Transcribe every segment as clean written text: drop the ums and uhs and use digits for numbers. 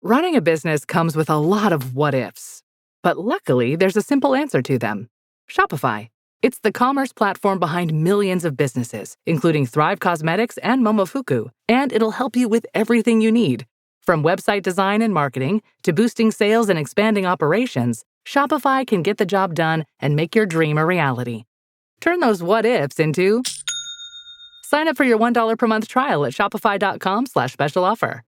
Running a business comes with a lot of what-ifs. But luckily, there's a simple answer to them. Shopify. It's the commerce platform behind millions of businesses, including Thrive Cosmetics and Momofuku, and it'll help you with everything you need. From website design and marketing to boosting sales and expanding operations, Shopify can get the job done and make your dream a reality. Turn those what-ifs into... Sign up for your $1 per month trial at shopify.com/special offer.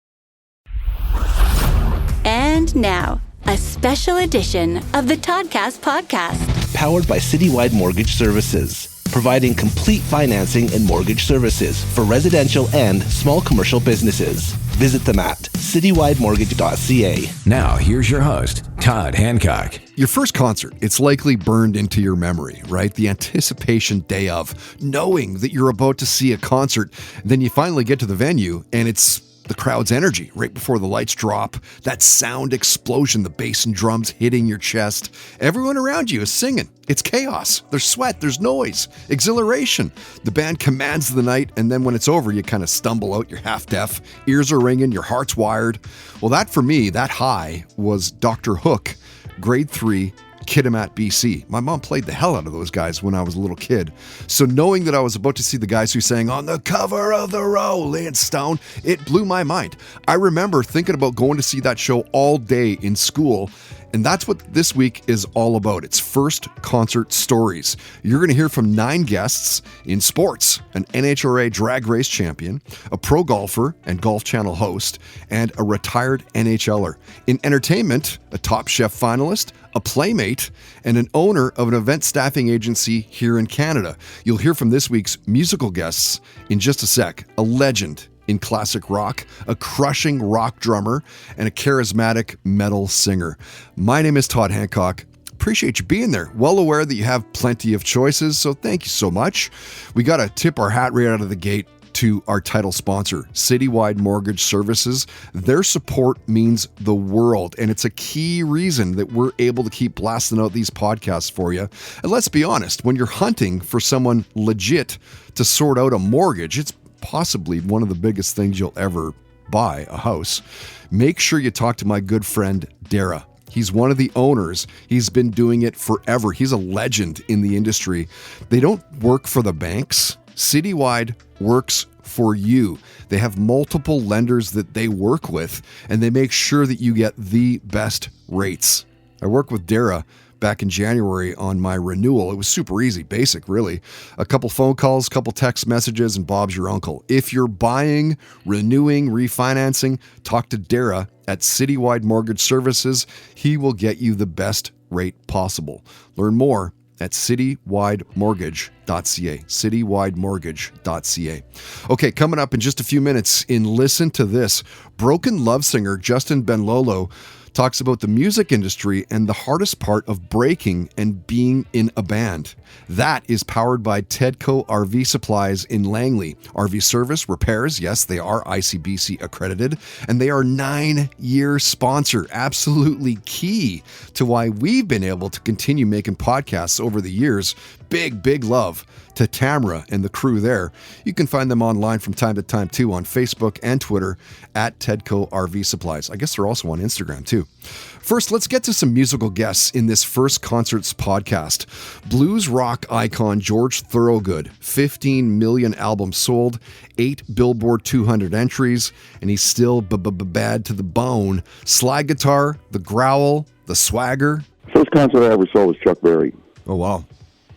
And now, a special edition of the Toddcast podcast. Powered by Citywide Mortgage Services, providing complete financing and mortgage services for residential and small commercial businesses. Visit them at citywidemortgage.ca. Now, here's your host, Todd Hancock. Your first concert, it's likely burned into your memory, right? The anticipation day of, knowing that you're about to see a concert. Then you finally get to the venue, and it's the crowd's energy right before the lights drop, that sound explosion, the bass and drums hitting your chest. Everyone around you is singing. It's chaos. There's sweat, there's noise, exhilaration. The band commands the night, and then when it's over, you kind of stumble out. You're half deaf, ears are ringing, your heart's wired. Well, that for me, that high was Dr. Hook, grade 3, Kitimat, BC. My mom played the hell out of those guys when I was a little kid. So knowing that I was about to see the guys who sang on the cover of the Rolling Stone, it blew my mind. I remember thinking about going to see that show all day in school. And that's what this week is all about. It's First Concert Stories. You're going to hear from 9 guests in sports, an NHRA drag race champion, a pro golfer and Golf Channel host, and a retired NHLer. In entertainment, a Top Chef finalist, a playmate, and an owner of an event staffing agency here in Canada. You'll hear from this week's musical guests in just a sec. A legend in classic rock, a crushing rock drummer, and a charismatic metal singer. My name is Todd Hancock. Appreciate you being there. Well aware that you have plenty of choices, so thank you so much. We got to tip our hat right out of the gate to our title sponsor, Citywide Mortgage Services. Their support means the world, and it's a key reason that we're able to keep blasting out these podcasts for you. And let's be honest, when you're hunting for someone legit to sort out a mortgage, it's possibly one of the biggest things you'll ever buy, a house. Make sure you talk to my good friend Dara. He's one of the owners. He's been doing it forever. He's a legend in the industry. They don't work for the banks. Citywide works for you. They have multiple lenders that they work with, and they make sure that you get the best rates. I work with Dara back in January on my renewal. It was super easy, basic, really. A couple phone calls, couple text messages, and Bob's your uncle. If you're buying, renewing, refinancing, talk to Dara at Citywide Mortgage Services. He will get you the best rate possible. Learn more at citywidemortgage.ca. citywidemortgage.ca. Okay, coming up in just a few minutes in Listen to This, Broken Love singer Justin Benlolo talks about the music industry and the hardest part of breaking and being in a band. That is powered by Tedco RV Supplies in Langley. RV service, repairs, yes, they are ICBC accredited, and they are 9-year sponsor. Absolutely key to why we've been able to continue making podcasts over the years. Big love to Tamra and the crew there. You can find them online from time to time too on Facebook and Twitter at Tedco RV Supplies. I guess they're also on Instagram too. First, let's get to some musical guests in this First Concerts podcast. Blues rock icon George Thorogood, 15 million albums sold, 8 Billboard 200 entries, and he's still bad to the bone. Slide guitar, the growl, the swagger. First concert I ever saw was Chuck Berry. Oh, wow.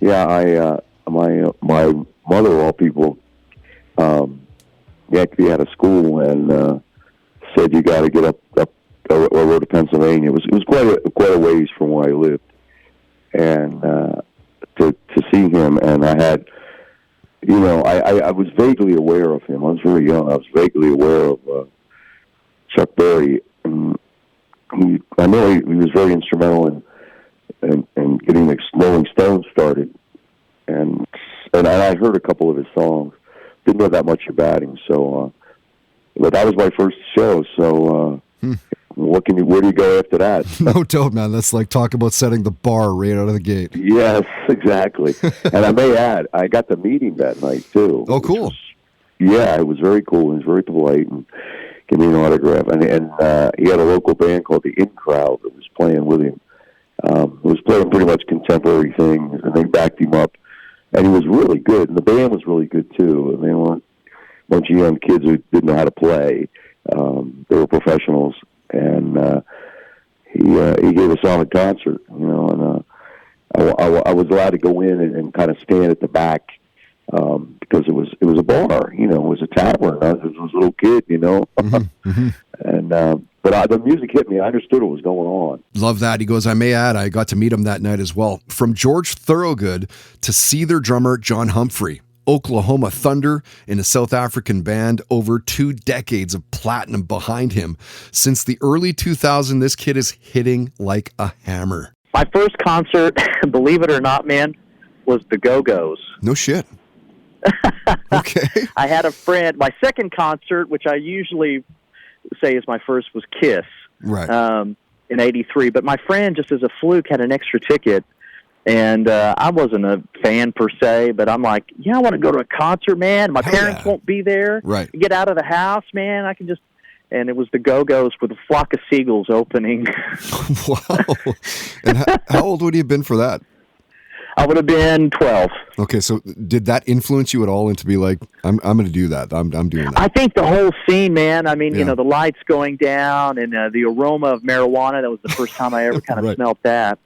Yeah, my mother, of all people, actually had a school and said you got to get up a road to Pennsylvania. It was quite a ways from where I lived, and to see him. And I had, I was vaguely aware of him. I was very young. I was vaguely aware of Chuck Berry. And I know he was very instrumental in getting the Rolling Stones started. And I heard a couple of his songs. Didn't know that much about him, so but that was my first show. So where do you go after that? No doubt, man. That's like talk about setting the bar right out of the gate. Yes, exactly. And I may add, I got to meet him that night too. Oh, cool. It was very cool. He was very polite and give me an autograph. And he had a local band called the In Crowd that was playing with him. It was playing pretty much contemporary things, and they backed him up. And he was really good, and the band was really good, too. I mean, a bunch of young kids who didn't know how to play. They were professionals, and he gave a solid concert, you know, and I was allowed to go in and kind of stand at the back because it was a bar, you know, it was a tavern. I was a little kid, you know, and but the music hit me. I understood what was going on. Love that. He goes, I may add, I got to meet him that night as well. From George Thorogood to Seether drummer John Humphrey, Oklahoma Thunder in a South African band, over 2 decades of platinum behind him. Since the early 2000s, this kid is hitting like a hammer. My first concert, believe it or not, man, was the Go-Go's. No shit. Okay. I had a friend, my second concert, which I usually say is my first, was Kiss. Right. In 83. But my friend, just as a fluke, had an extra ticket. And I wasn't a fan per se, but I'm like, yeah, I want to go to a concert, man. My parents won't be there. Right. Get out of the house, man. I can just... And it was the Go-Go's with a flock of seagulls opening. Wow. And how old would you have been for that? I would have been 12. Okay, so did that influence you at all into be like, I'm going to do that. I'm doing that. I think the whole scene, man. I mean, you know, the lights going down and the aroma of marijuana. That was the first time I ever kind of smelled that.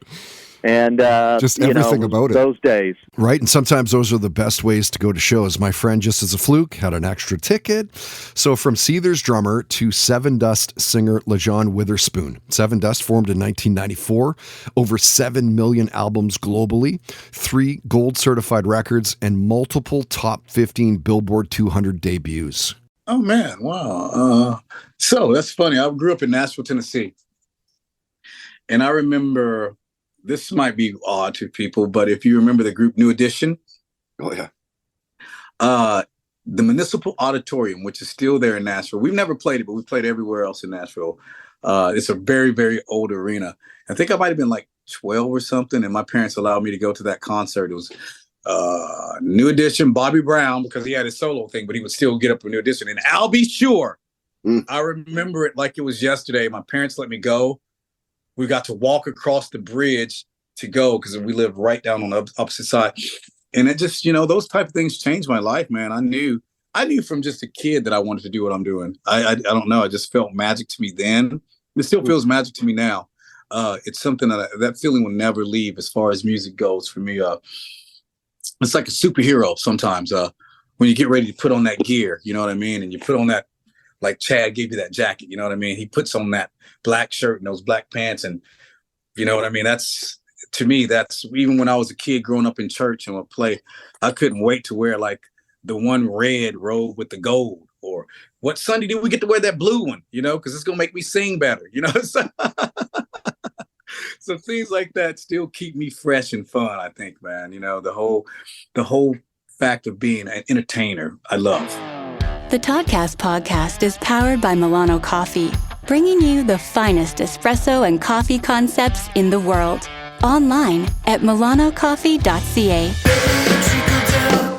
And just everything about it. Those days. Right, and sometimes those are the best ways to go to shows. My friend, just as a fluke, had an extra ticket. So from Seether's drummer to Seven Dust singer LaJohn Witherspoon. Seven Dust formed in 1994. Over 7 million albums globally, 3 gold-certified records, and multiple top 15 Billboard 200 debuts. Oh, man, wow. So that's funny. I grew up in Nashville, Tennessee. And I remember... This might be odd to people, but if you remember the group New Edition. Oh, yeah. The Municipal Auditorium, which is still there in Nashville. We've never played it, but we played everywhere else in Nashville. It's a very, very old arena. I think I might have been like 12 or something, and my parents allowed me to go to that concert. It was New Edition, Bobby Brown, because he had his solo thing, but he would still get up for New Edition. And I'll be sure, I remember it like it was yesterday. My parents let me go. We got to walk across the bridge to go because we lived right down on the opposite side. And it just, you know, those type of things changed my life, man. I knew from just a kid that I wanted to do what I'm doing. I don't know. It just felt magic to me then. It still feels magic to me now. It's something that feeling will never leave as far as music goes for me. It's like a superhero sometimes when you get ready to put on that gear, you know what I mean? And you put on that, like Chad gave you that jacket, you know what I mean? He puts on that black shirt and those black pants, and you know what I mean? That's, to me, that's, even when I was a kid growing up in church and would play, I couldn't wait to wear like the one red robe with the gold, or what Sunday did we get to wear that blue one, you know, because it's going to make me sing better, you know? So things like that still keep me fresh and fun, I think, man. You know, the whole fact of being an entertainer, I love. The Toddcast podcast is powered by Milano Coffee, bringing you the finest espresso and coffee concepts in the world. Online at milanocoffee.ca. Just go to the show.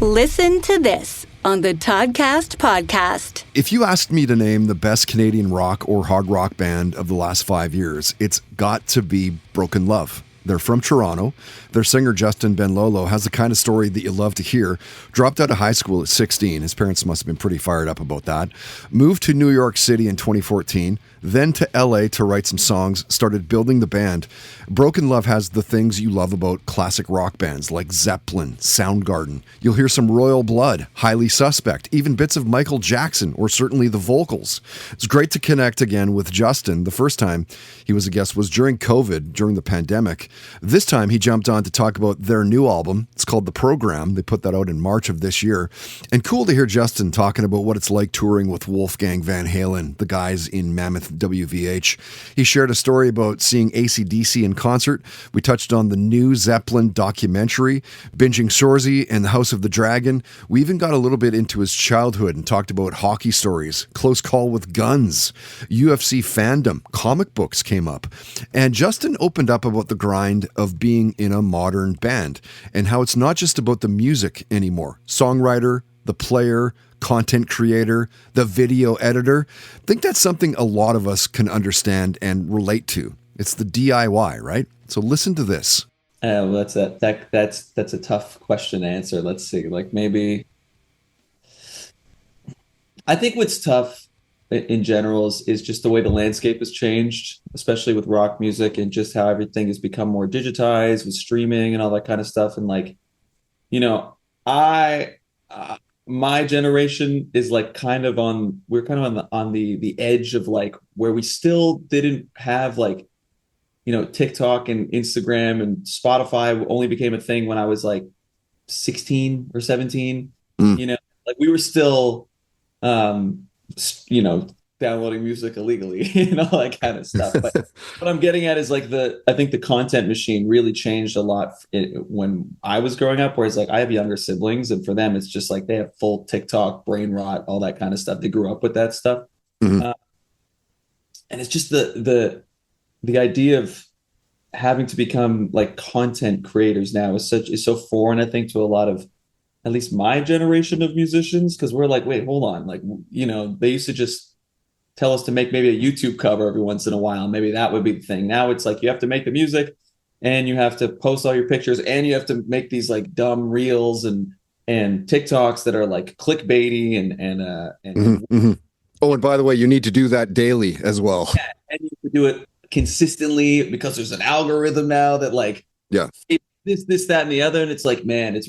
Listen to this on the Toddcast podcast. If you asked me to name the best Canadian rock or hard rock band of the last 5 years, it's got to be Broken Love. They're from Toronto. Their singer, Justin Benlolo, has the kind of story that you love to hear. Dropped out of high school at 16. His parents must have been pretty fired up about that. Moved to New York City in 2014, then to LA to write some songs, started building the band. Broken Love has the things you love about classic rock bands like Zeppelin, Soundgarden. You'll hear some Royal Blood, Highly Suspect, even bits of Michael Jackson, or certainly the vocals. It's great to connect again with Justin. The first time he was a guest was during COVID, during the pandemic. This time he jumped on to talk about their new album. It's called The Program. They put that out in March of this year. And cool to hear Justin talking about what it's like touring with Wolfgang Van Halen, the guys in Mammoth WVH. He shared a story about seeing AC/DC in concert. We touched on the new Zeppelin documentary, binging Shorzy and the House of the Dragon. We even got a little bit into his childhood and talked about hockey stories, close call with guns, UFC fandom, comic books came up. And Justin opened up about the grind of being in a modern band and how it's not just about the music anymore. Songwriter, the player, content creator, the video editor. I think that's something a lot of us can understand and relate to. It's the DIY, right? So listen to this. Well, that's a tough question to answer. Let's see. Like maybe I think what's tough in general is just the way the landscape has changed, especially with rock music and just how everything has become more digitized with streaming and all that kind of stuff. And like, you know, my generation is like we're kind of on the edge of like where we still didn't have like, you know, TikTok and Instagram and Spotify only became a thing when I was like 16 or 17, you know, like we were still, you know, downloading music illegally and all that kind of stuff. But what I'm getting at is like I think the content machine really changed a lot when I was growing up, whereas like I have younger siblings and for them, it's just like they have full TikTok, brain rot, all that kind of stuff. They grew up with that stuff. And it's just the idea of having to become like content creators now is so foreign, I think, to a lot of at least my generation of musicians, because we're like, wait, hold on. Like, you know, they used to just tell us to make maybe a YouTube cover every once in a while. Maybe that would be the thing. Now it's like you have to make the music and you have to post all your pictures and you have to make these like dumb reels and TikToks that are like clickbaity and Oh, and by the way, you need to do that daily as well. Yeah, and you have to do it consistently because there's an algorithm now that like this, that, and the other. And it's like, man, it's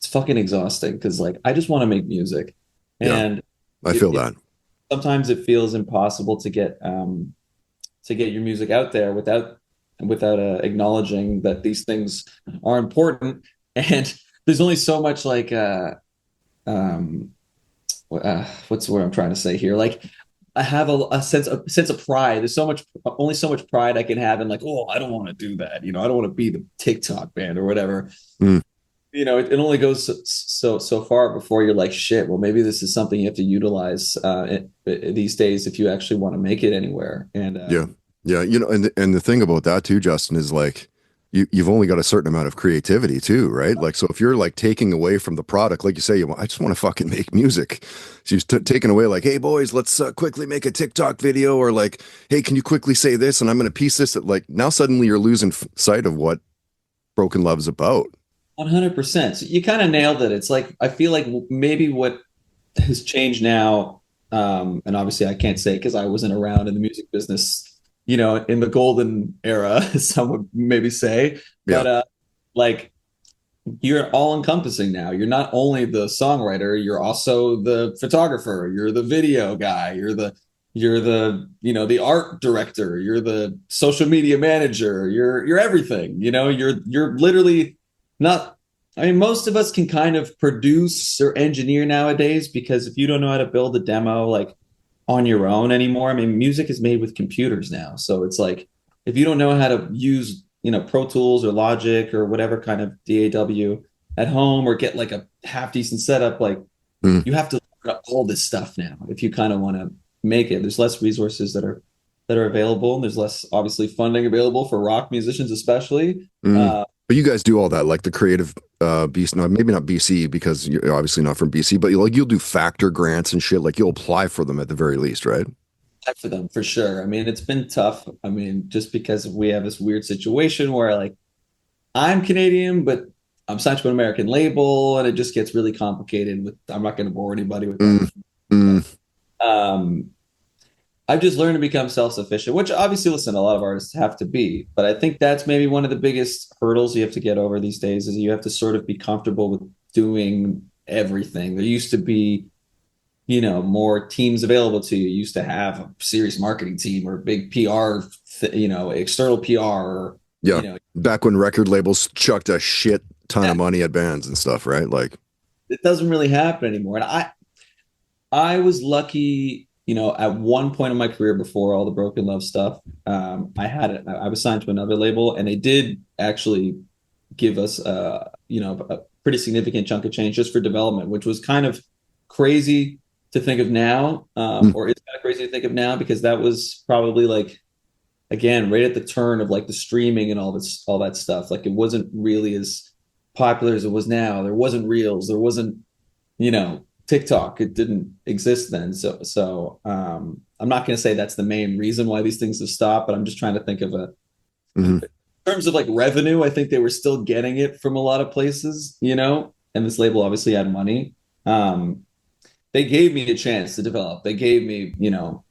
fucking exhausting because like I just want to make music. And I feel that. Sometimes it feels impossible to get your music out there without acknowledging that these things are important. And there's only so much like what's the word I'm trying to say here? Like I have a sense of pride. There's only so much pride I can have in like, oh, I don't want to do that. You know, I don't want to be the TikTok band or whatever. You know, it only goes so far before you're like, shit, well, maybe this is something you have to utilize these days if you actually want to make it anywhere. And you know, and the thing about that too, Justin, is like you've only got a certain amount of creativity too, right? Like, so if you're like taking away from the product, like you say, I just want to fucking make music. So you're taking away like, hey boys, let's quickly make a TikTok video, or like, hey, can you quickly say this? And I'm going to piece this. Like now suddenly you're losing sight of what Broken Love's about. 100%. So you kind of nailed it. It's like, I feel like maybe what has changed now, and obviously I can't say because I wasn't around in the music business, you know, in the golden era, some would maybe say, but like you're all encompassing now. You're not only the songwriter, you're also the photographer, you're the video guy, you're the, you know, the art director, you're the social media manager, you're everything, you know, you're literally not, I mean, most of us can kind of produce or engineer nowadays, because if you don't know how to build a demo like on your own anymore, I mean, music is made with computers now. So it's like, if you don't know how to use, you know, Pro Tools or Logic or whatever kind of DAW at home, or get like a half decent setup, like you have to learn all this stuff now if you kind of want to make it. There's less resources that are available, and there's less obviously funding available for rock musicians, especially. But you guys do all that, like the creative BC, no, maybe not BC because you're obviously not from BC, but you'll do factor grants and shit. Like you'll apply for them at the very least, right? Apply for them for sure. I mean, it's been tough. I mean, just because we have this weird situation where like I'm Canadian, but I'm signed to an American label, and it just gets really complicated. I'm not going to bore anybody with that. I've just learned to become self-sufficient, which obviously, listen, a lot of artists have to be. But I think that's maybe one of the biggest hurdles you have to get over these days is you have to sort of be comfortable with doing everything. There used to be, more teams available to you. You used to have a serious marketing team or a big PR, external PR. Or, back when record labels chucked a shit ton of money at bands and stuff, right? Like, it doesn't really happen anymore. And I was lucky. At one point in my career before all the Broken Love stuff, I was signed to another label, and they did actually give us, a pretty significant chunk of change just for development, which was kind of crazy to think of now, or it's kind of crazy to think of now because that was probably like, again, right at the turn of like the streaming and all that stuff. Like it wasn't really as popular as it was now. There wasn't Reels. There wasn't, TikTok. It didn't exist then. So I'm not going to say that's the main reason why these things have stopped, but I'm just trying to think of in terms of like revenue, I think they were still getting it from a lot of places, and this label obviously had money. They gave me a chance to develop. They gave me,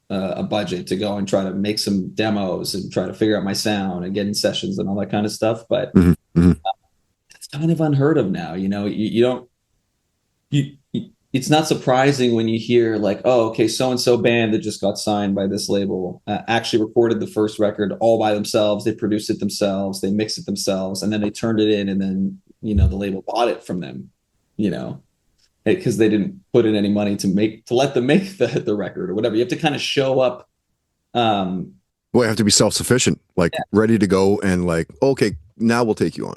a budget to go and try to make some demos and try to figure out my sound and get in sessions and all that kind of stuff. But it's kind of unheard of now. It's not surprising when you hear like, oh, okay, so-and-so band that just got signed by this label actually recorded the first record all by themselves. They produced it themselves. They mixed it themselves. And then they turned it in, and then, the label bought it from them, because they didn't put in any money to let them make the record or whatever. You have to kind of show up. Well, you have to be self-sufficient, like ready to go and like, okay, now we'll take you on.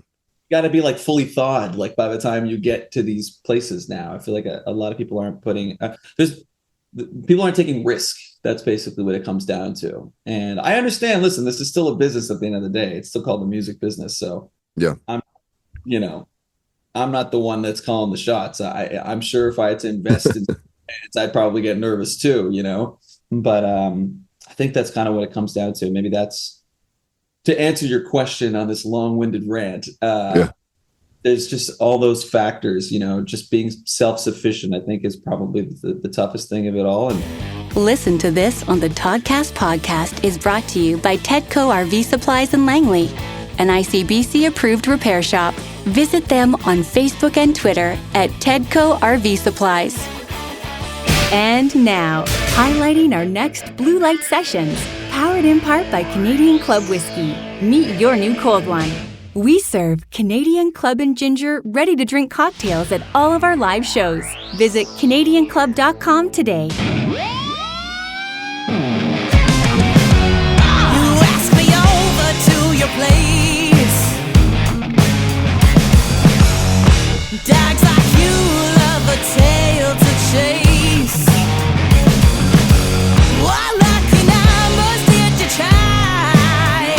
Got to be like fully thawed like by the time you get to these places now. I feel like a lot of people aren't people aren't taking risk. That's basically what it comes down to. And I understand, listen, this is still a business at the end of the day. It's still called the music business. So I'm not the one that's calling the shots. I'm sure if I had to invest in bands, I'd probably get nervous too, but I think that's kind of what it comes down to. Maybe that's, to answer your question on this long-winded rant, there's just all those factors, just being self-sufficient, I think is probably the toughest thing of it all. And Listen to This on the Toddcast podcast is brought to you by Tedco RV Supplies in Langley, an ICBC-approved repair shop. Visit them on Facebook and Twitter at Tedco RV Supplies. And now, highlighting our next Blue Light Sessions, powered in part by Canadian Club Whiskey. Meet your new cold one. We serve Canadian Club and Ginger ready-to-drink cocktails at all of our live shows. Visit CanadianClub.com today. You ask me over to your place. Dogs like you love a tale to chase. What lucky numbers did you try?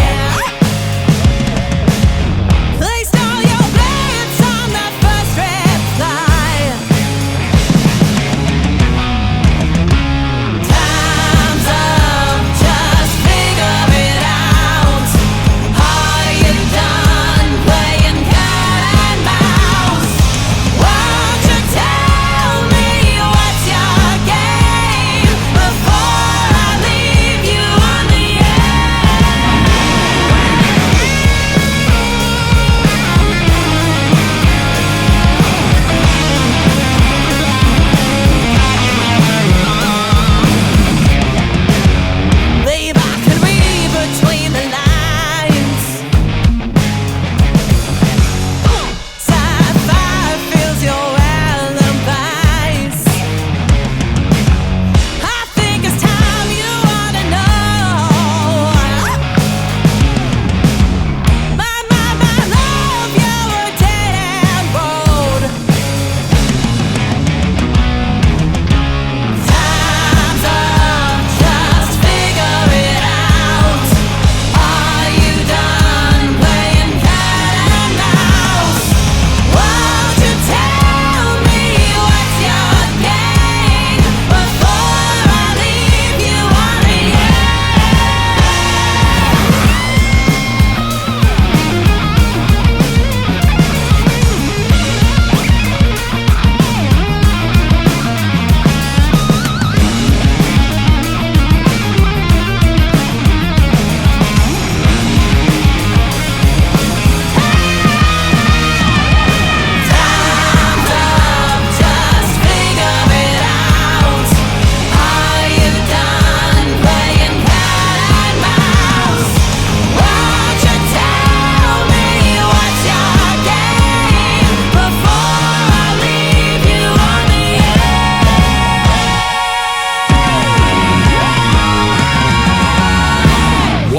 Placed all your bets on the first reply. Time's up, just figure it out. Are you done playing cat and mouse? Won't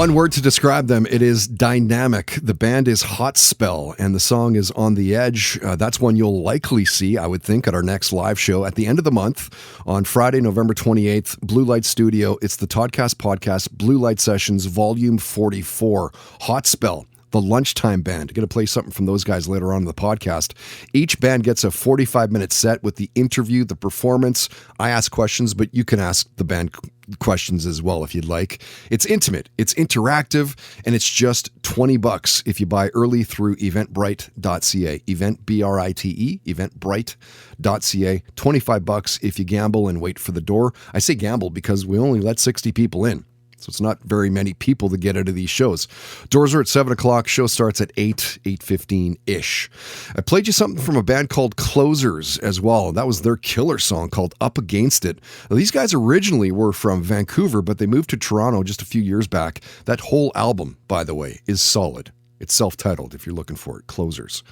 One word to describe them, it is dynamic. The band is Hot Spell, and the song is On the Edge. That's one you'll likely see, I would think, at our next live show at the end of the month on Friday, November 28th, Blue Light Studio. It's the Toddcast Podcast, Blue Light Sessions, Volume 44, Hot Spell. The Lunchtime Band. Going to play something from those guys later on in the podcast. Each band gets a 45-minute set with the interview, the performance. I ask questions, but you can ask the band questions as well if you'd like. It's intimate, it's interactive, and it's just $20 if you buy early through eventbrite.ca. Eventbrite, eventbrite.ca. $25 if you gamble and wait for the door. I say gamble because we only let 60 people in. So it's not very many people to get into these shows. Doors are at 7 o'clock. Show starts at 8:15-ish. I played you something from a band called Closers as well. That was their killer song called Up Against It. Now, these guys originally were from Vancouver, but they moved to Toronto just a few years back. That whole album, by the way, is solid. It's self-titled if you're looking for it, Closers.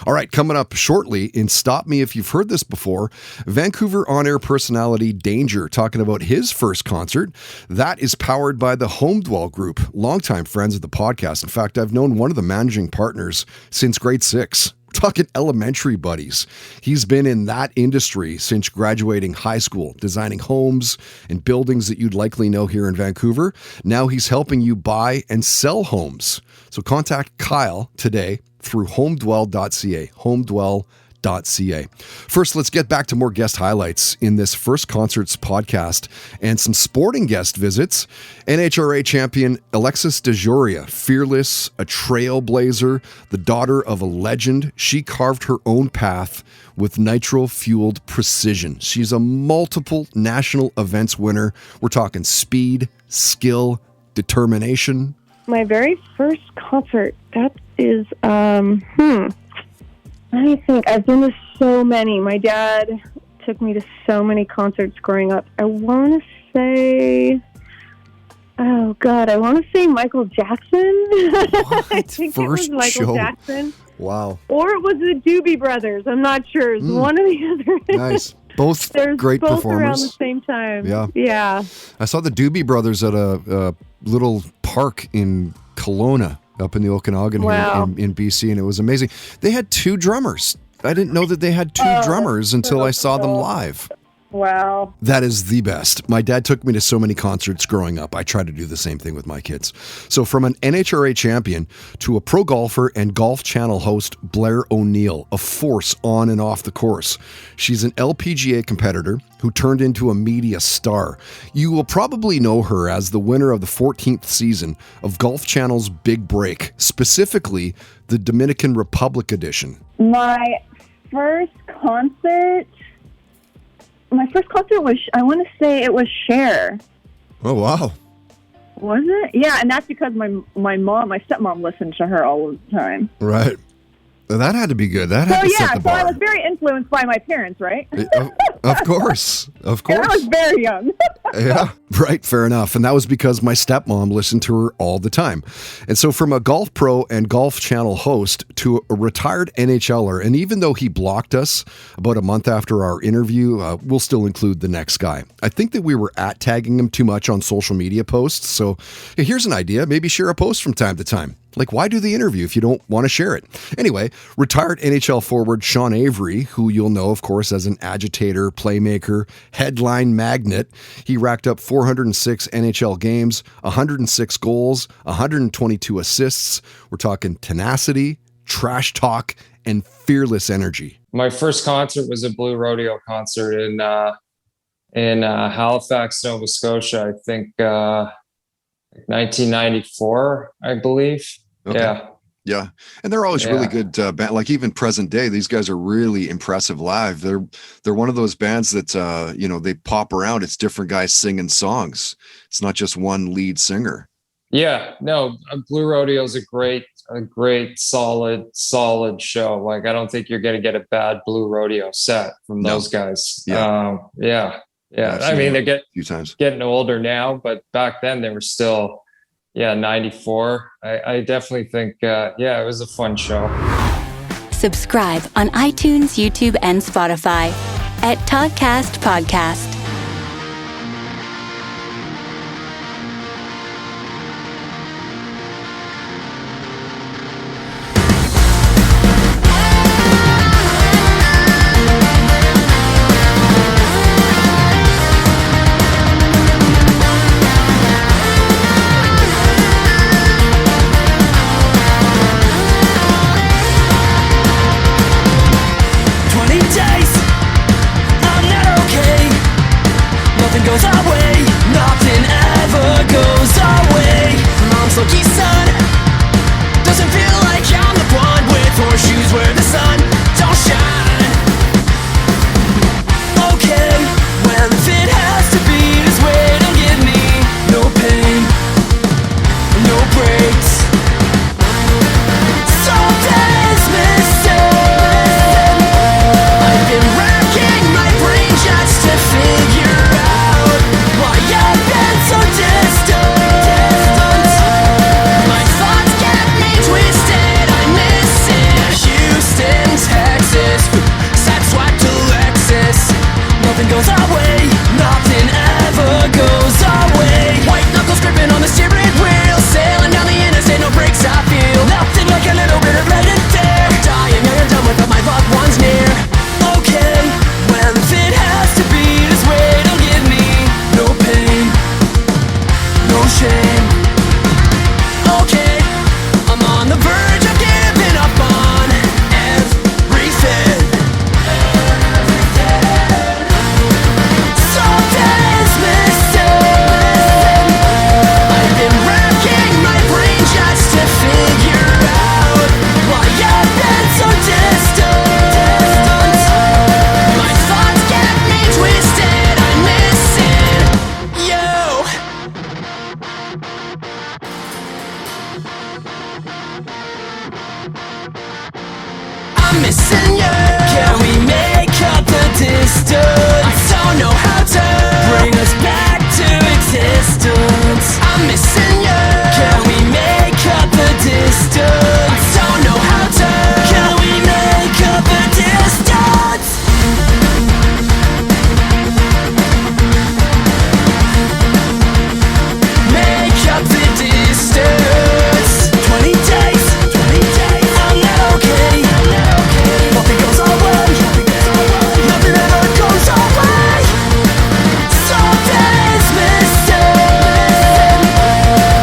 All right, coming up shortly in Stop Me If You've Heard This Before, Vancouver on-air personality Danger talking about his first concert. That is powered by the Home Dwell Group, longtime friends of the podcast. In fact, I've known one of the managing partners since grade 6. Talking elementary buddies. He's been in that industry since graduating high school, designing homes and buildings that you'd likely know here in Vancouver. Now he's helping you buy and sell homes. So contact Kyle today through homedwell.ca, homedwell.ca. First, let's get back to more guest highlights in this First Concerts podcast and some sporting guest visits. NHRA champion Alexis Dejoria, fearless, a trailblazer, the daughter of a legend. She carved her own path with nitro-fueled precision. She's a multiple national events winner. We're talking speed, skill, determination. My very first concert, that is, let me think. I've been to so many. My dad took me to so many concerts growing up. I want to say, Michael Jackson. I think it was Michael Jackson. Wow. Or it was the Doobie Brothers. I'm not sure. It's one or the other. Nice. Both great both performers. Around the same time. Yeah. I saw the Doobie Brothers at a little park in Kelowna, up in the Okanagan here in BC, and it was amazing. They had 2 drummers. I didn't know that they had 2 drummers until I saw them live. Wow. That is the best. My dad took me to so many concerts growing up. I try to do the same thing with my kids. So from an NHRA champion to a pro golfer and Golf Channel host, Blair O'Neal, a force on and off the course. She's an LPGA competitor who turned into a media star. You will probably know her as the winner of the 14th season of Golf Channel's Big Break, specifically the Dominican Republic edition. My first concert was, I want to say it was Cher. Oh, wow. Was it? Yeah, and that's because my stepmom listened to her all the time. Right. That had to be good. That had to set the bar. So I was very influenced by my parents, right? Of course. Of course. And I was very young. Yeah, right. Fair enough. And that was because my stepmom listened to her all the time. And so from a golf pro and Golf Channel host to a retired NHLer, and even though he blocked us about a month after our interview, we'll still include the next guy. I think that we were tagging him too much on social media posts. So here's an idea. Maybe share a post from time to time. Like, why do the interview if you don't want to share it? Anyway, retired NHL forward Sean Avery, who you'll know, of course, as an agitator, playmaker, headline magnet. He racked up 406 NHL games, 106 goals, 122 assists. We're talking tenacity, trash talk, and fearless energy. My first concert was a Blue Rodeo concert in Halifax, Nova Scotia. I think 1994, I believe. Okay. Yeah. And they're always really good band. Like even present day, these guys are really impressive live. They're one of those bands that, they pop around. It's different guys singing songs. It's not just one lead singer. Yeah, no, Blue Rodeo is a great, solid show. Like, I don't think you're going to get a bad Blue Rodeo set from those guys. Yeah. I mean, they're getting older now, but back then they were still, 94. I definitely think, it was a fun show. Subscribe on iTunes, YouTube, and Spotify at Toddcast Podcast. goes our way, nothing ever goes our way. Mom's lucky son doesn't feel like I'm the one with horseshoes where the sun don't shine. Okay, well if it has to be this way, don't give me no pain, no breaks. Some days missing, I've been racking my brain just to figure out why I've been so distant. My thoughts get me twisted, I'm missing Houston, Texas, sideswipe to Lexus. Nothing goes our way, nothing ever goes our way. White knuckles gripping on the steering wheel, sailing down the interstate, no brakes I feel. Nothing like a little bit of lead and tear. Dying young and dumb without my loved ones near. Okay, well if it has to be this way, don't give me no pain, no shame. Okay, I'm on the verge of giving up on everything. Some days missing, I've been racking my brain just to figure out why I've been so distant. My thoughts get me twisted, I'm missing you. I'm missing you. Can we make up the distance? I don't know how to bring us back to existence. I'm missing you. Can we make up the distance? I don't know how to. Can we make up the distance? Make up the distance. 20 days, I'm not okay. Nothing goes our way, nothing ever goes our way. Some days missing,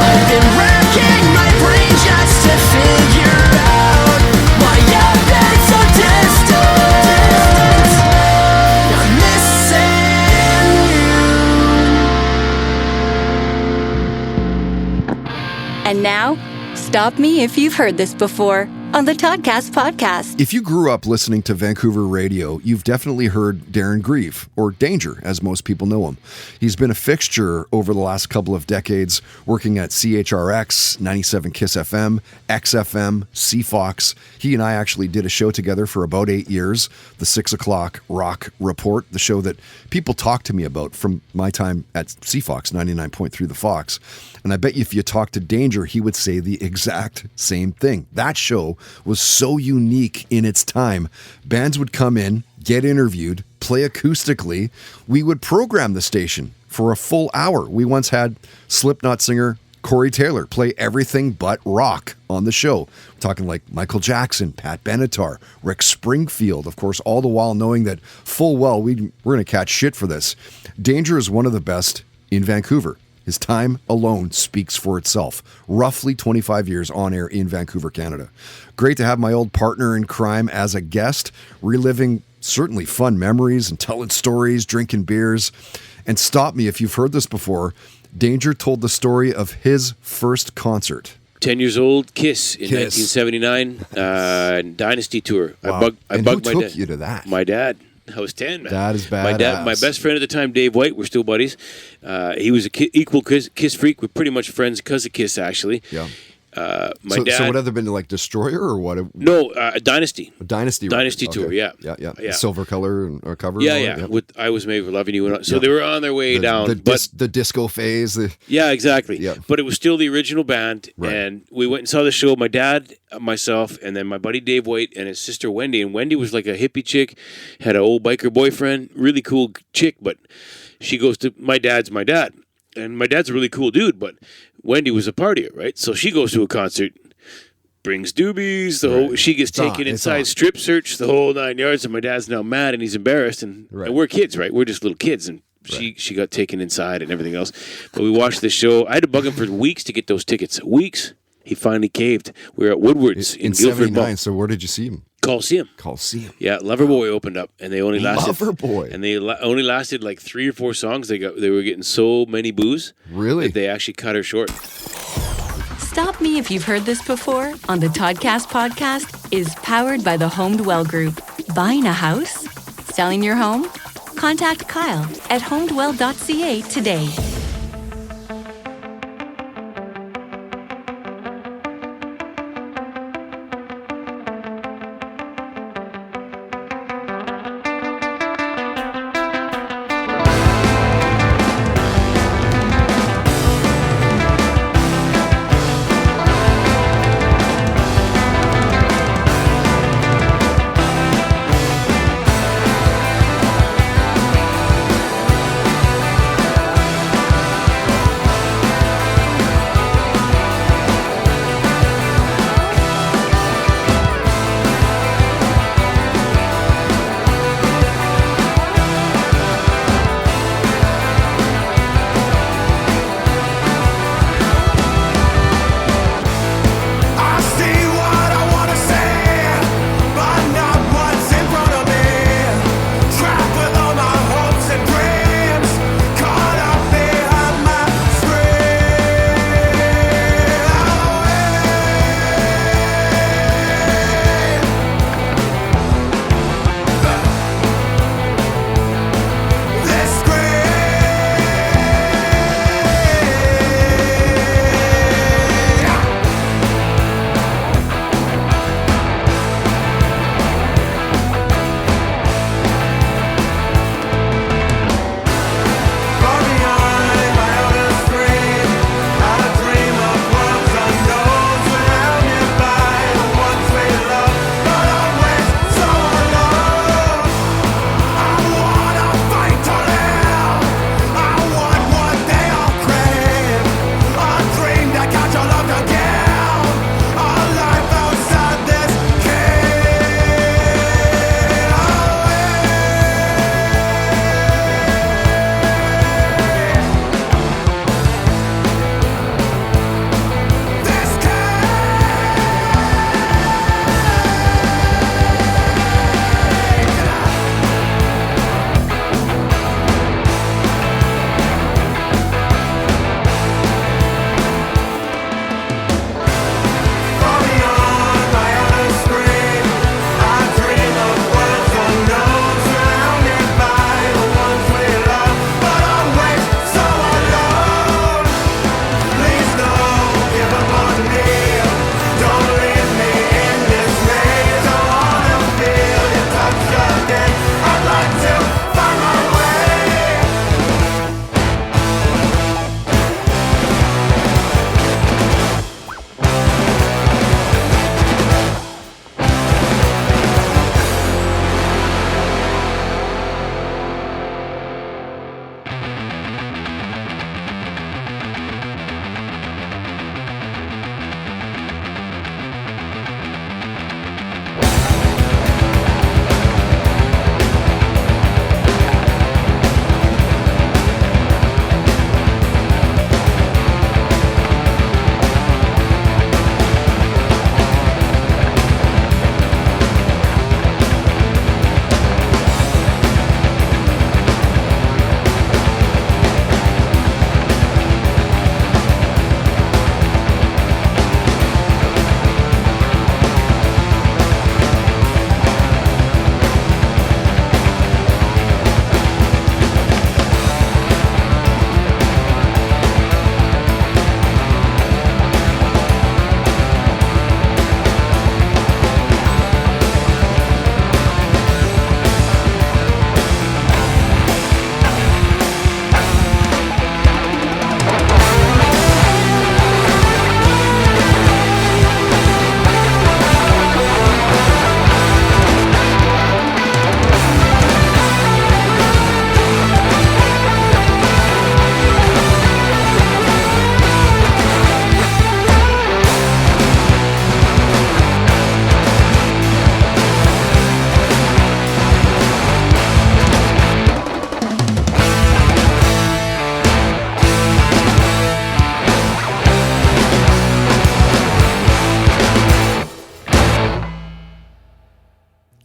I've been racking my brain just to figure out why I've been so distant. I'm missing you. And now, stop me if you've heard this before on the Toddcast podcast. If you grew up listening to Vancouver radio, you've definitely heard Darren Grieve, or Danger, as most people know him. He's been a fixture over the last couple of decades, working at CHRX, 97 KISS FM, XFM, CFOX. He and I actually did a show together for about 8 years, the 6 o'clock Rock Report, the show that people talk to me about from my time at CFOX, 99.3 The Fox. And I bet you if you talk to Danger, he would say the exact same thing. That show was so unique in its time. Bands would come in, get interviewed, play acoustically. We would program the station for a full hour. We once had Slipknot singer Corey Taylor play everything but rock on the show. We're talking like Michael Jackson, Pat Benatar, Rick Springfield, of course, all the while knowing that full well we're going to catch shit for this. Danger is one of the best in Vancouver. His time alone speaks for itself. Roughly 25 years on air in Vancouver, Canada. Great to have my old partner in crime as a guest, reliving certainly fun memories and telling stories, drinking beers. And stop me if you've heard this before, Danger told the story of his first concert. 10 years old, KISS in 1979, Dynasty Tour. Wow. I bugged who my took dad. You to that? My dad. I was 10, man. That is badass. My best friend at the time, Dave White, we're still buddies. He was a equal KISS freak. We're pretty much friends because of KISS, actually. Yeah. My dad. So what other been like Destroyer or what? No, Dynasty. Dynasty Tour. Okay. Yeah. The silver color or cover. Yeah, and yeah. Yep. With I Was Made for Loving You. So they were on their way down. The disco phase. Yeah, exactly. Yeah. But it was still the original band. Right. And we went and saw the show. My dad, myself, and then my buddy Dave White and his sister Wendy. And Wendy was like a hippie chick, had an old biker boyfriend, really cool chick. But she goes to, my dad's my dad. And my dad's a really cool dude. But Wendy was a partier, right? So she goes to a concert, brings doobies, the whole, she gets taken inside, strip search, the whole 9 yards, and my dad's now mad and he's embarrassed, and we're kids, right? We're just little kids, and she got taken inside and everything else. But we watched the show. I had to bug him for weeks to get those tickets. Weeks. He finally caved. We were at Woodward's in Guildford Mall. So where did you see him? Coliseum. Yeah, Loverboy opened up, and they only lasted. Loverboy. And they only lasted like 3 or 4 songs. They were getting so many boos. Really? That they actually cut her short. Stop Me If You've Heard This Before on the Toddcast podcast is powered by the Home Dwell Group. Buying a house? Selling your home? Contact Kyle at homedwell.ca today.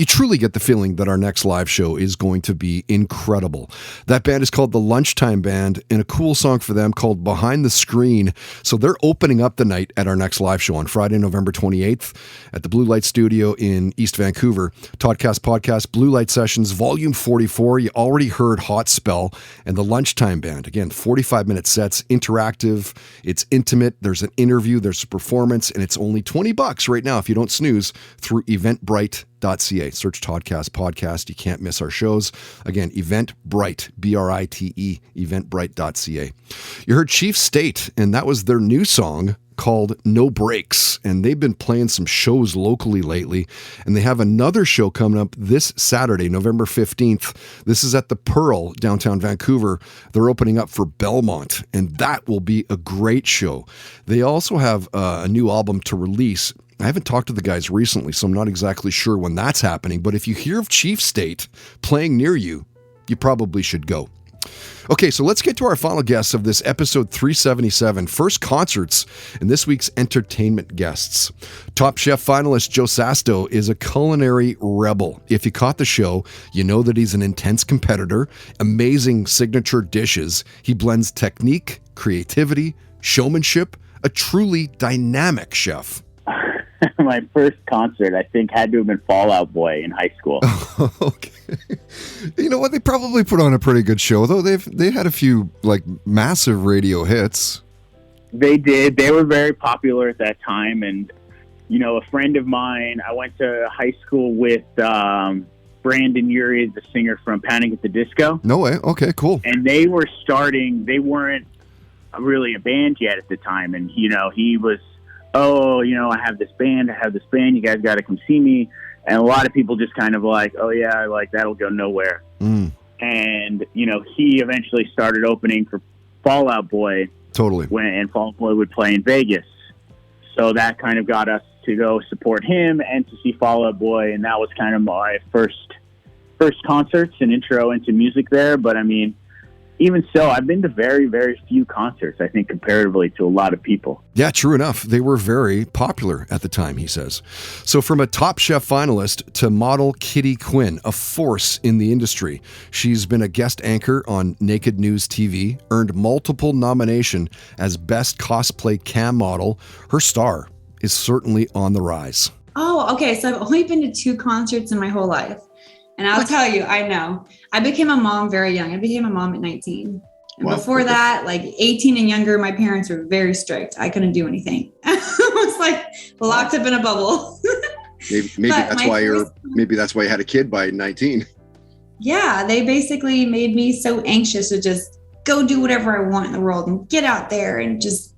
You truly get the feeling that our next live show is going to be incredible. That band is called the Lunchtime Band, and a cool song for them called Behind the Screen. So they're opening up the night at our next live show on Friday, November 28th at the Blue Light Studio in East Vancouver. Toddcast Podcast, Blue Light Sessions, Volume 44. You already heard Hot Spell and the Lunchtime Band. Again, 45-minute sets, interactive, it's intimate, there's an interview, there's a performance, and it's only $20 right now if you don't snooze through Eventbrite.ca. Search Toddcast Podcast. You can't miss our shows. Again, Eventbrite, B-R-I-T-E, Eventbrite.ca. You heard Chief State, and that was their new song called No Breaks, and they've been playing some shows locally lately, and they have another show coming up this Saturday, November 15th. This is at the Pearl, downtown Vancouver. They're opening up for Belmont, and that will be a great show. They also have a new album to release. I haven't talked to the guys recently, so I'm not exactly sure when that's happening, but if you hear of Chief State playing near you, you probably should go. Okay, so let's get to our final guests of this episode 377, First Concerts, and this week's entertainment guests. Top Chef finalist Joe Sasto is a culinary rebel. If you caught the show, you know that he's an intense competitor, amazing signature dishes. He blends technique, creativity, showmanship, a truly dynamic chef. My first concert, I think, had to have been Fall Out Boy in high school. Okay. You know what? They probably put on a pretty good show, though. They had a few like massive radio hits. They did. They were very popular at that time. And, you know, a friend of mine, I went to high school with Brandon Urie, the singer from Panic at the Disco. No way. Okay, cool. And they were starting, they weren't really a band yet at the time. And, you know, he was, oh, you know, I have this band, you guys got to come see me. And a lot of people just kind of like, oh yeah, like that'll go nowhere. And, you know, he eventually started opening for Fall Out Boy. Totally. And Fall Out Boy would play in Vegas. So that kind of got us to go support him and to see Fall Out Boy. And that was kind of my first concerts and intro into music there. But I mean, even so, I've been to very, very few concerts, I think, comparatively to a lot of people. Yeah, true enough. They were very popular at the time, he says. So from a Top Chef finalist to model Kitty Quinn, a force in the industry. She's been a guest anchor on Naked News TV, earned multiple nominations as Best Cosplay Cam Model. Her star is certainly on the rise. Oh, okay. So I've only been to 2 concerts in my whole life. And I'll tell you, I know. I became a mom very young. I became a mom at 19. And before that, like 18 and younger, my parents were very strict. I couldn't do anything. I was like locked up in a bubble. maybe that's why you had a kid by 19. Yeah, they basically made me so anxious to just go do whatever I want in the world and get out there and just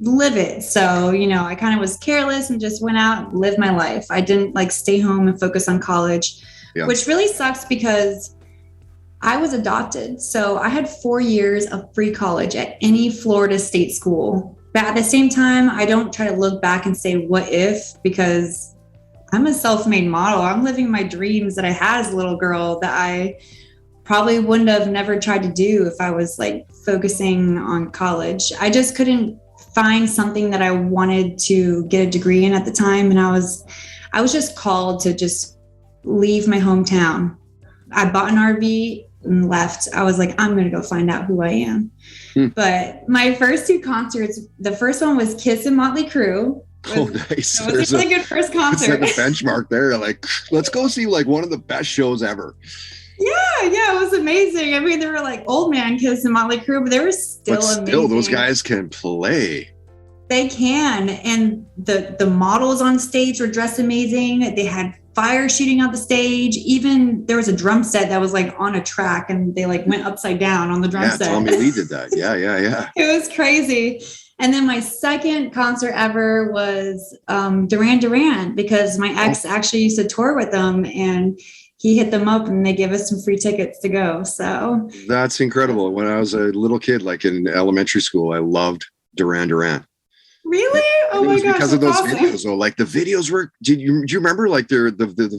live it. So, you know, I kind of was careless and just went out and lived my life. I didn't like stay home and focus on college. Yeah. Which really sucks because I was adopted. So I had 4 years of free college at any Florida state school. But at the same time, I don't try to look back and say, what if? Because I'm a self-made model. I'm living my dreams that I had as a little girl that I probably wouldn't have never tried to do if I was like focusing on college. I just couldn't find something that I wanted to get a degree in at the time. And I was just called to just leave my hometown. I bought an RV and left. I was like, I'm going to go find out who I am. But my first 2 concerts, the first one was Kiss and Motley Crue. Nice. It was a really good first concert. It's like a benchmark there. Like, let's go see like one of the best shows ever. Yeah, it was amazing. I mean, they were like old man Kiss and Motley Crue, but they were still amazing. Those guys can play. They can. And the models on stage were dressed amazing. They had fire shooting out the stage. Even there was a drum set that was like on a track and they like went upside down on the drum set. Tommy Lee did that. Yeah. It was crazy. And then my second concert ever was Duran Duran, because my ex actually used to tour with them and he hit them up and they gave us some free tickets to go. So that's incredible. When I was a little kid, like in elementary school, I loved Duran Duran. Really? Oh my gosh! Because of those videos, though, like the videos were. Do you remember like the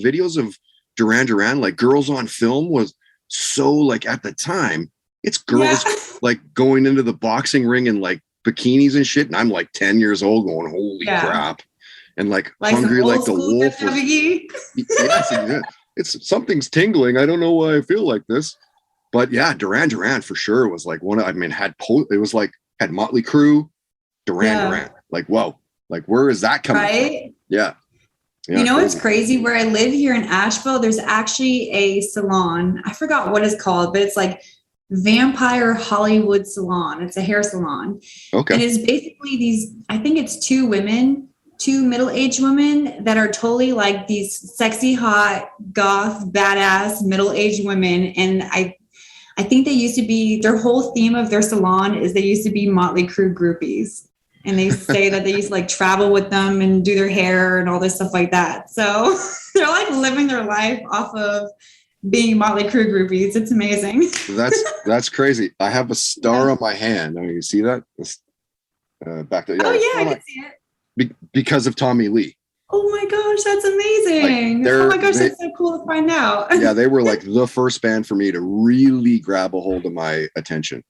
videos of Duran Duran, like Girls on Film, was so like at the time, it's girls like going into the boxing ring in like bikinis and shit, and I'm like 10 years old, going holy crap, and like Like some hungry old like the school wolf. WWE. Yes, it's something's tingling. I don't know why I feel like this, but yeah, Duran Duran for sure was like one. I mean, it was like had Motley Crue, Duran. Like, whoa, like where is that coming from? Yeah. You know what's crazy? Where I live here in Asheville, there's actually a salon. I forgot what it's called, but it's like Vampire Hollywood Salon. It's a hair salon. Okay. And it's basically these, I think it's two middle-aged women that are totally like these sexy, hot, goth, badass, middle-aged women. And I think they used to be, their whole theme of their salon is they used to be Motley Crue groupies. And they say that they used to like travel with them and do their hair and all this stuff like that. So they're like living their life off of being Motley Crue groupies. It's amazing. That's crazy. I have a star on my hand. I mean, you see that? Back there. Oh yeah, I can see it. Because of Tommy Lee. Oh my gosh, that's amazing. Oh my gosh, that's so cool to find out. Yeah, they were like the first band for me to really grab a hold of my attention.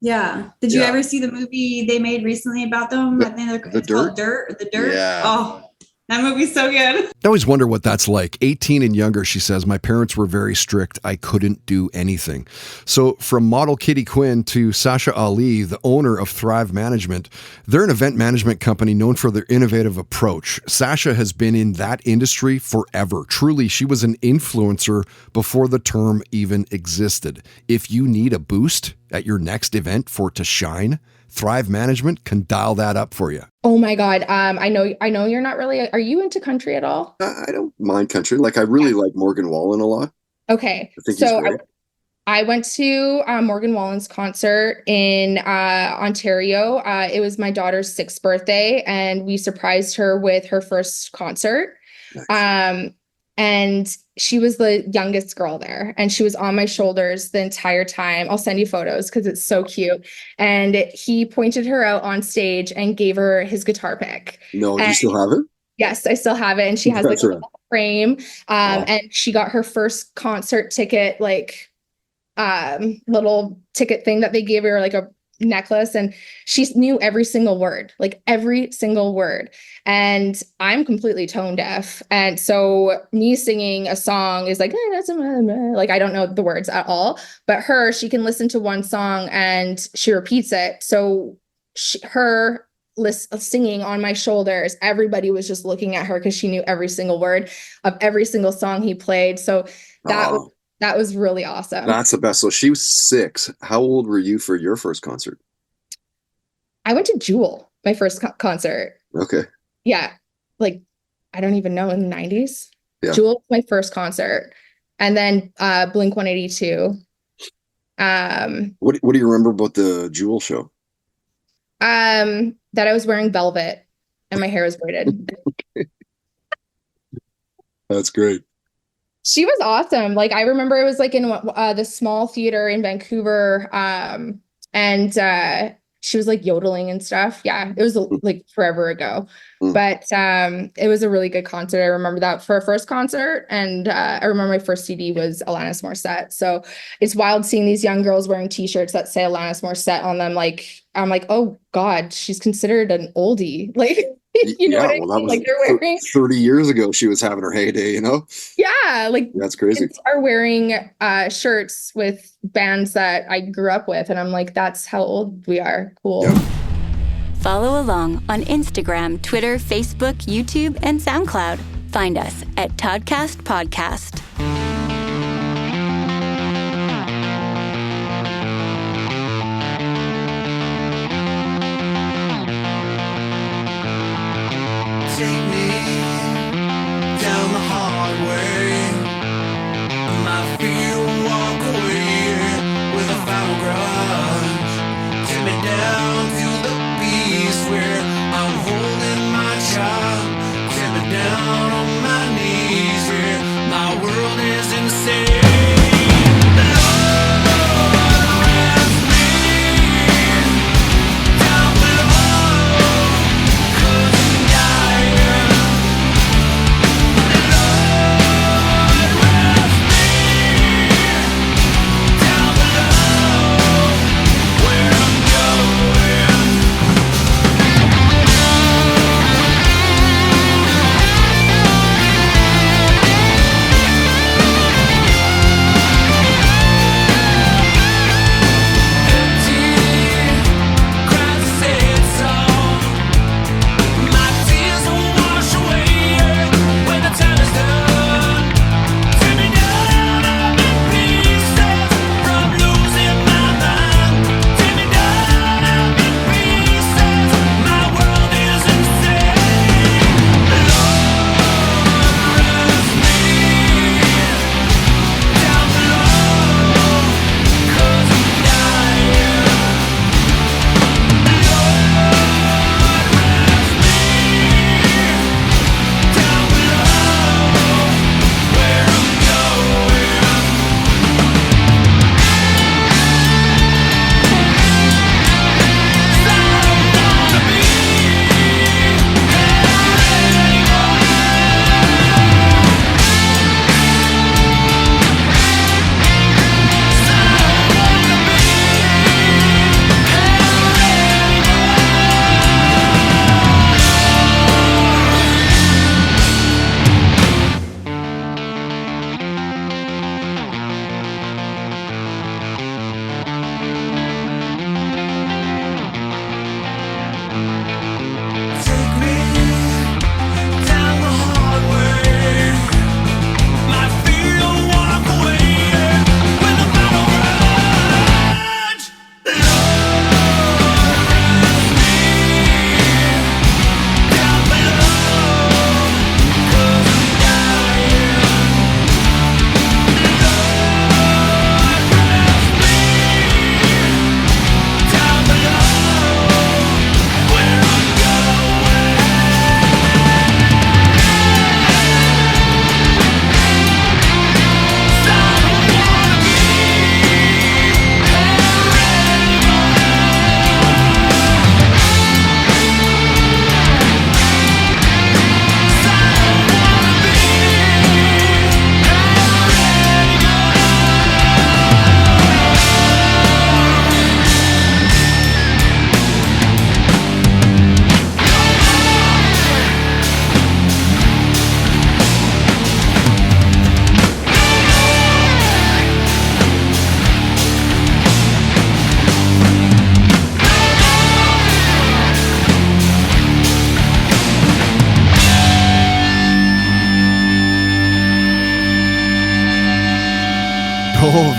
Yeah. Did you ever see the movie they made recently about them? I think it's called Dirt. The Dirt. Yeah. Oh, that movie's so good. I always wonder what that's like. 18 and younger, she says, my parents were very strict. I couldn't do anything. So from model Kitty Quinn to Sasha Ali, the owner of Thrive Management, they're an event management company known for their innovative approach. Sasha has been in that industry forever. Truly, she was an influencer before the term even existed. If you need a boost at your next event for it to shine, Thrive Management can dial that up for you. Oh my God. I know you're not really, are you into country at all? I don't mind country. Like I really like Morgan Wallen a lot. Okay. So I went to Morgan Wallen's concert in Ontario. It was my daughter's 6th birthday and we surprised her with her first concert. Nice. And she was the youngest girl there and she was on my shoulders the entire time. I'll send you photos because it's so cute. And he pointed her out on stage and gave her his guitar pick. No, do you still have it? Yes, I still have it. And she has like a little frame. And she got her first concert ticket, like little ticket thing that they gave her, like a necklace, and she knew every single word. And I'm completely tone deaf, and so me singing a song is like I don't know the words at all, but she can listen to one song and she repeats it. So her singing on my shoulders, everybody was just looking at her because she knew every single word of every single song he played. So that was really awesome. That's the best. So she was 6. How old were you for your first concert? I went to Jewel, my first concert. Okay. Yeah. Like, I don't even know, in the 90s. Yeah. Jewel was my first concert. And then Blink 182. What do you remember about the Jewel show? That I was wearing velvet and my hair was braided. Okay. That's great. She was awesome. Like, I remember it was like in the small theater in Vancouver. And she was like yodeling and stuff. Yeah, it was like forever ago. But it was a really good concert. I remember that for a first concert. And I remember my first CD was Alanis Morissette. So it's wild seeing these young girls wearing t-shirts that say Alanis Morissette on them. Like, I'm like, oh God, she's considered an oldie. Like, you know what I mean? That was like they're wearing 30 years ago. She was having her heyday, you know? Yeah, like that's crazy. Kids are wearing shirts with bands that I grew up with, and I'm like, that's how old we are. Cool. Yep. Follow along on Instagram, Twitter, Facebook, YouTube, and SoundCloud. Find us at Toddcast Podcast. Take me down the hard way. My feet will walk away with a final grudge. Take me down to the beast where I'm holding my child. Take me down on my knees where my world is insane.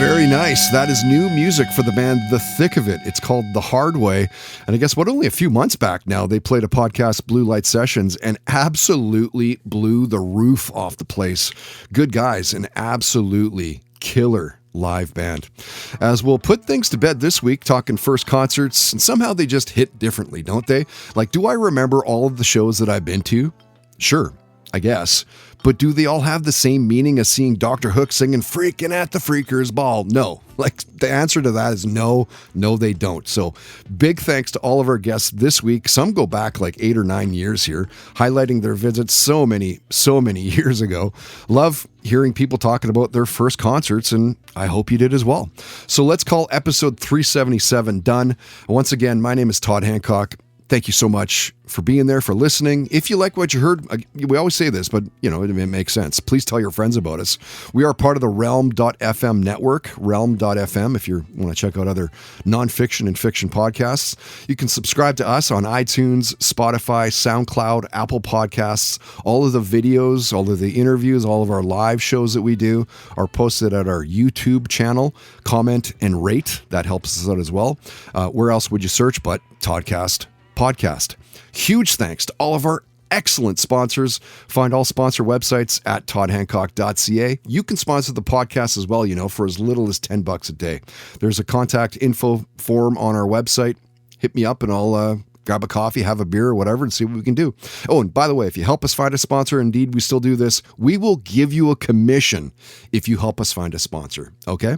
Very nice. That is new music for the band The Thick of It. It's called The Hard Way. And I guess only a few months back now, they played a podcast, Blue Light Sessions, and absolutely blew the roof off the place. Good guys, and absolutely killer live band. As we'll put things to bed this week, talking first concerts, and somehow they just hit differently, don't they? Like, do I remember all of the shows that I've been to? Sure, I guess. But do they all have the same meaning as seeing Dr. Hook singing Freaking at the Freakers Ball? No. Like, the answer to that is no, they don't. So big thanks to all of our guests this week. Some go back like 8 or 9 years here, highlighting their visits so many years ago. Love hearing people talking about their first concerts, and I hope you did as well. So let's call episode 377 done. Once again, my name is Todd Hancock. Thank you so much for being there, for listening. If you like what you heard, we always say this, but it makes sense. Please tell your friends about us. We are part of the Realm.fm network, Realm.fm, if you want to check out other nonfiction and fiction podcasts. You can subscribe to us on iTunes, Spotify, SoundCloud, Apple Podcasts. All of the videos, all of the interviews, all of our live shows that we do are posted at our YouTube channel. Comment and rate. That helps us out as well. Where else would you search but Toddcast Podcast? Huge thanks to all of our excellent sponsors. Find all sponsor websites at toddhancock.ca. You can sponsor the podcast as well, for as little as $10 a day. There's a contact info form on our website. Hit me up and I'll grab a coffee, have a beer or whatever, and see what we can do. Oh, and by the way, if you help us find a sponsor, indeed we still do this, we will give you a commission if you help us find a sponsor. Okay?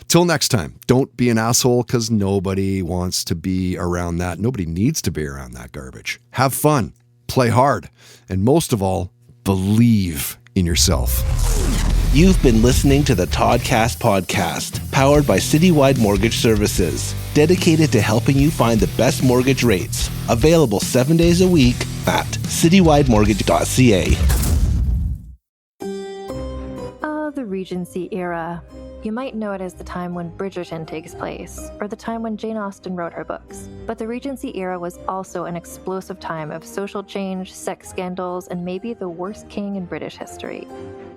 Till next time, don't be an asshole, because nobody wants to be around that. Nobody needs to be around that garbage. Have fun, play hard, and most of all, believe in yourself. You've been listening to the Toddcast Podcast, powered by Citywide Mortgage Services, dedicated to helping you find the best mortgage rates. Available 7 days a week at citywidemortgage.ca. Oh, the Regency era. You might know it as the time when Bridgerton takes place, or the time when Jane Austen wrote her books. But the Regency era was also an explosive time of social change, sex scandals, and maybe the worst king in British history.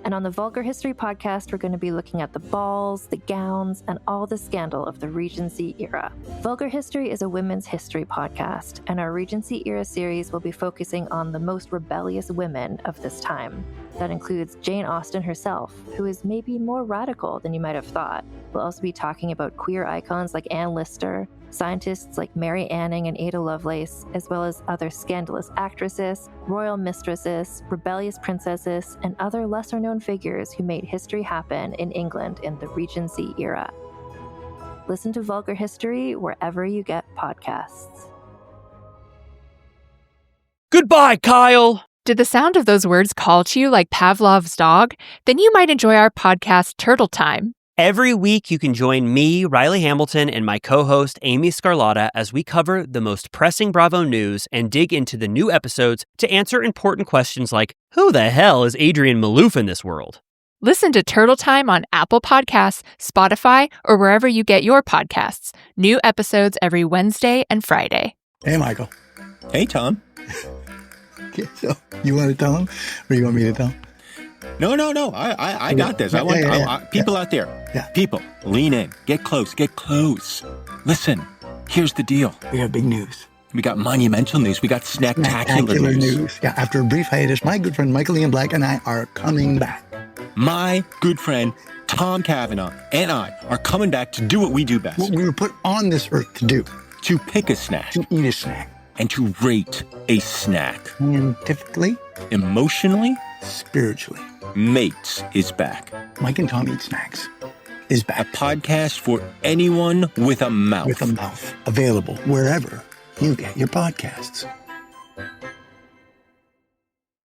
And on the Vulgar History podcast, we're going to be looking at the balls, the gowns, and all the scandal of the Regency era. Vulgar History is a women's history podcast, and our Regency era series will be focusing on the most rebellious women of this time. That includes Jane Austen herself, who is maybe more radical than you might have thought. We'll also be talking about queer icons like Anne Lister, scientists like Mary Anning and Ada Lovelace, as well as other scandalous actresses, royal mistresses, rebellious princesses, and other lesser-known figures who made history happen in England in the Regency era. Listen to Vulgar History wherever you get podcasts. Goodbye, Kyle! Did the sound of those words call to you like Pavlov's dog? Then you might enjoy our podcast, Turtle Time. Every week, you can join me, Riley Hamilton, and my co-host, Amy Scarlatta, as we cover the most pressing Bravo news and dig into the new episodes to answer important questions like, who the hell is Adrian Malouf in this world? Listen to Turtle Time on Apple Podcasts, Spotify, or wherever you get your podcasts. New episodes every Wednesday and Friday. Hey, Michael. Hey, Tom. Okay, so you want to tell him, or you want me to tell him? No. I got this. I want people out there. Yeah. People, lean in. Get close. Listen, here's the deal. We have big news. We got monumental news. We got snacktacular news. Yeah, after a brief hiatus, my good friend Michael Ian Black and I are coming back. My good friend Tom Cavanaugh and I are coming back to do what we do best. What we were put on this earth to do. To pick a snack. To eat a snack. And to rate a snack. Scientifically. Emotionally. Spiritually. Mates is back. Mike and Tom Eat Snacks is back. A podcast for anyone with a mouth. With a mouth. Available wherever you get your podcasts.